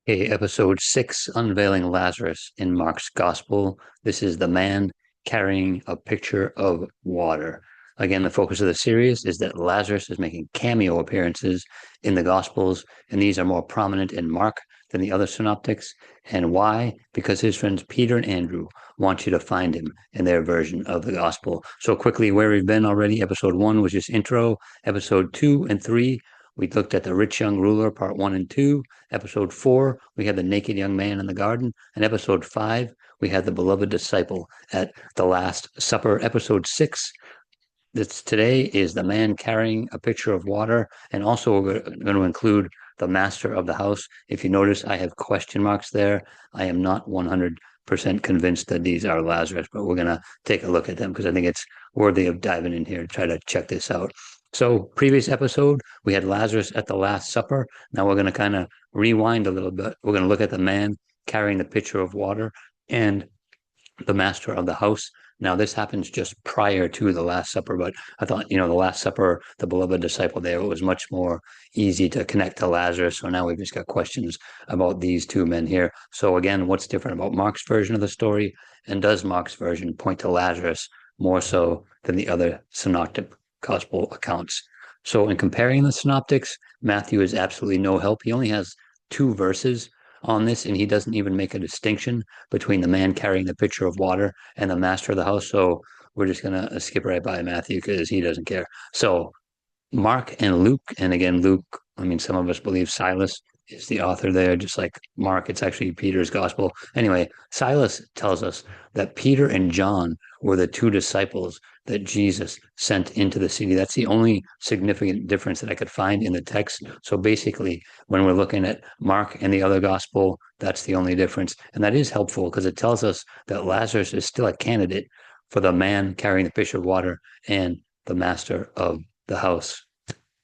Okay, episode 6, Unveiling Lazarus in Mark's Gospel. This is the man carrying a pitcher of water. Again, the focus of the series is that Lazarus is making cameo appearances in the Gospels, and these are more prominent in Mark than the other synoptics. And why? Because his friends Peter and Andrew want you to find him in their version of the Gospel. So quickly, where we've been already, episode 1 was just intro. Episode 2 and 3, we looked at the rich young ruler, part 1 and 2. Episode 4, we had the naked young man in the garden. And episode 5, we had the beloved disciple at the Last Supper. Episode 6, this today is the man carrying a pitcher of water. And also, we're going to include the master of the house. If you notice, I have question marks there. I am not 100% convinced that these are Lazarus, but we're going to take a look at them because I think it's worthy of diving in here to try to check this out. So, previous episode, we had Lazarus at the Last Supper. Now we're going to kind of rewind a little bit. We're going to look at the man carrying the pitcher of water and the master of the house. Now, this happens just prior to the Last Supper, but I thought, the Last Supper, the beloved disciple there, it was much more easy to connect to Lazarus. So now we've just got questions about these two men here. So again, what's different about Mark's version of the story? And does Mark's version point to Lazarus more so than the other synoptic gospel accounts? So in comparing the synoptics, Matthew is absolutely no help. He only has 2 verses on this, and he doesn't even make a distinction between the man carrying the pitcher of water and the master of the house. So we're just going to skip right by Matthew because he doesn't care. So Mark and Luke, and again, Luke, I mean, some of us believe Silas is the author there, just like Mark, it's actually Peter's gospel. Anyway, Silas tells us that Peter and John were the 2 disciples that Jesus sent into the city. That's the only significant difference that I could find in the text. So basically, when we're looking at Mark and the other gospel, that's the only difference. And that is helpful because it tells us that Lazarus is still a candidate for the man carrying the pitcher of water and the master of the house.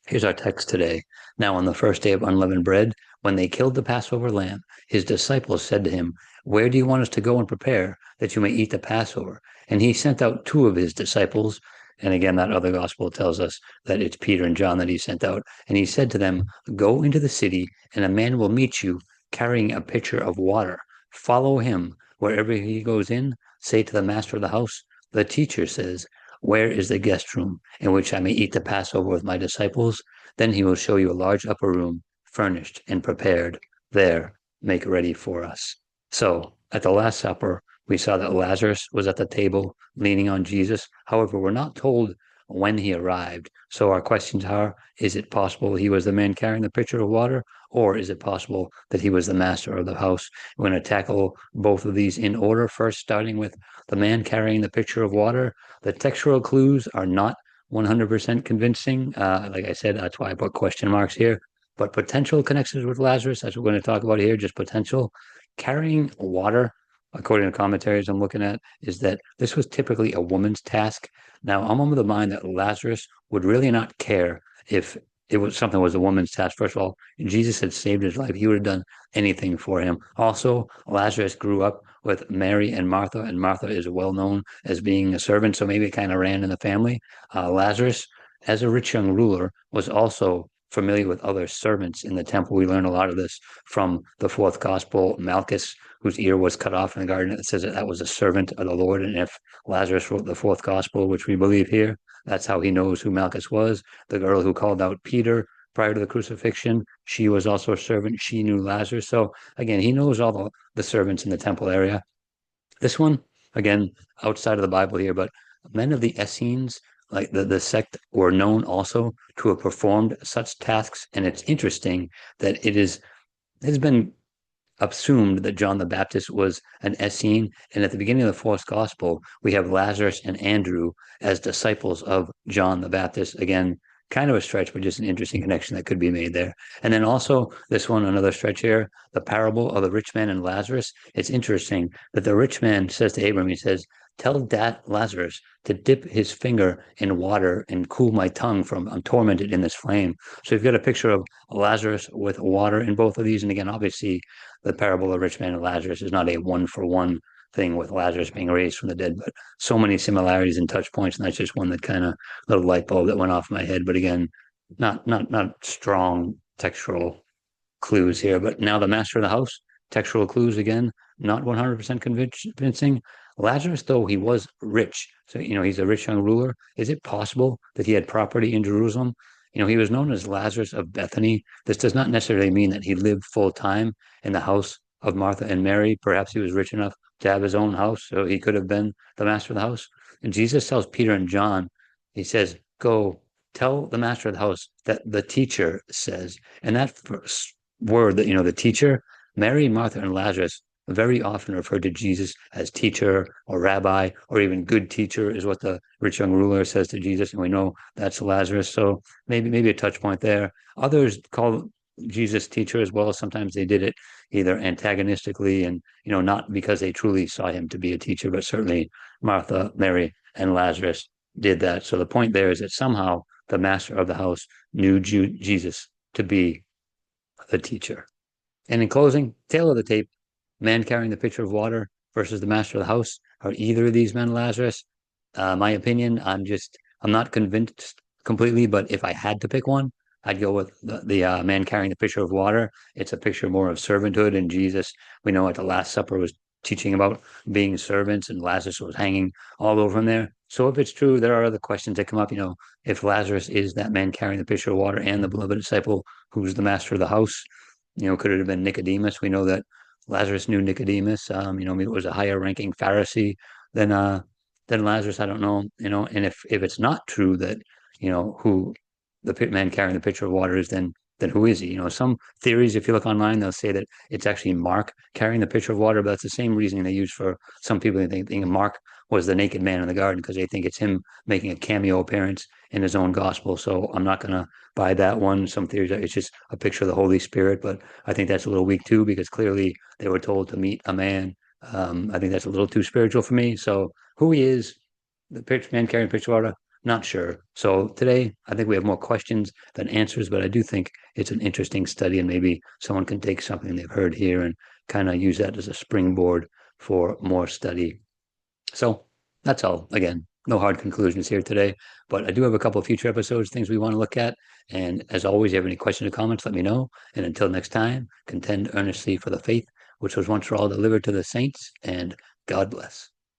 Here's our text today. Now, on the first day of unleavened bread, when they killed the Passover lamb, his disciples said to him, "Where do you want us to go and prepare that you may eat the Passover?" And he sent out 2 of his disciples. And again, that other gospel tells us that it's Peter and John that he sent out. And he said to them, "Go into the city, and a man will meet you carrying a pitcher of water. Follow him. Wherever he goes in, say to the master of the house, 'The teacher says, where is the guest room in which I may eat the Passover with my disciples?' Then he will show you a large upper room, furnished and prepared. There, make ready for us." So at the Last Supper, we saw that Lazarus was at the table leaning on Jesus. However, we're not told when he arrived. So our questions are, is it possible he was the man carrying the pitcher of water? Or is it possible that he was the master of the house? We're going to tackle both of these in order, first starting with the man carrying the pitcher of water. The textual clues are not 100% convincing. Like I said, that's why I put question marks here. But potential connections with Lazarus, that's what we're going to talk about here, just potential. Carrying water, according to commentaries I'm looking at, is that this was typically a woman's task. Now, I'm of the mind that Lazarus would really not care if it was something was a woman's task. First of all, Jesus had saved his life. He would have done anything for him. Also, Lazarus grew up with Mary and Martha is well known as being a servant, so maybe it kind of ran in the family. Lazarus, as a rich young ruler, was also familiar with other servants in the temple. We learn a lot of this from the 4th gospel, Malchus, whose ear was cut off in the garden. It says that was a servant of the Lord. And if Lazarus wrote the 4th gospel, which we believe here, that's how he knows who Malchus was. The girl who called out Peter prior to the crucifixion, she was also a servant. She knew Lazarus. So again, he knows all the servants in the temple area. This one, again, outside of the Bible here, but men of the Essenes, like the sect, were known also to have performed such tasks. And it's interesting that has been assumed that John the Baptist was an Essene. And at the beginning of the 4th gospel, we have Lazarus and Andrew as disciples of John the Baptist. Again, kind of a stretch, but just an interesting connection that could be made there. And then also this one, another stretch here, the parable of the rich man and Lazarus. It's interesting that the rich man says to Abraham, he says, "Tell that Lazarus to dip his finger in water and cool my tongue from I'm tormented in this flame." So you've got a picture of Lazarus with water in both of these. And again, obviously, the parable of the rich man and Lazarus is not a 1-for-1 thing with Lazarus being raised from the dead, but so many similarities and touch points. And that's just one that kind of little light bulb that went off my head. But again, not strong textual clues here. But now the master of the house, textual clues again, not 100% convincing. Lazarus, though he was rich, so he's a rich young ruler. Is it possible that he had property in Jerusalem? He was known as Lazarus of Bethany. This does not necessarily mean that he lived full time in the house of Martha and Mary. Perhaps he was rich enough to have his own house, so he could have been the master of the house. And Jesus tells Peter and John, he says, "Go tell the master of the house that the teacher says." And that first word, that the teacher, Mary, Martha, and Lazarus very often referred to Jesus as teacher or rabbi, or even good teacher is what the rich young ruler says to Jesus, and we know that's Lazarus. So maybe a touch point there. Others call Jesus teacher as well. Sometimes they did it either antagonistically and not because they truly saw him to be a teacher, but certainly Martha, Mary, and Lazarus did that. So the point there is that somehow the master of the house knew Jesus to be the teacher. And in closing, tail of the tape, man carrying the pitcher of water versus the master of the house. Are either of these men Lazarus? My opinion, I'm not convinced completely, but if I had to pick one, I'd go with the man carrying the pitcher of water. It's a picture more of servanthood, and Jesus, we know at the Last Supper, was teaching about being servants, and Lazarus was hanging all over him there. So if it's true, there are other questions that come up. If Lazarus is that man carrying the pitcher of water and the beloved disciple, who's the master of the house? Could it have been Nicodemus? We know that Lazarus knew Nicodemus. Maybe it was a higher ranking Pharisee than Lazarus. I don't know. And if it's not true that who the pit man carrying the pitcher of water is, then who is he? Some theories, if you look online, they'll say that it's actually Mark carrying the pitcher of water, but that's the same reasoning they use for some people. They think Mark was the naked man in the garden because they think it's him making a cameo appearance in his own gospel. So I'm not going to buy that one. Some theories are it's just a picture of the Holy Spirit, but I think that's a little weak too, because clearly they were told to meet a man. I think that's a little too spiritual for me. So who he is, the pitch man carrying pitcher of water, not sure. So today, I think we have more questions than answers, but I do think it's an interesting study, and maybe someone can take something they've heard here and kind of use that as a springboard for more study. So that's all. Again, no hard conclusions here today, but I do have a couple of future episodes, things we want to look at. And as always, if you have any questions or comments, let me know. And until next time, contend earnestly for the faith, which was once for all delivered to the saints, and God bless.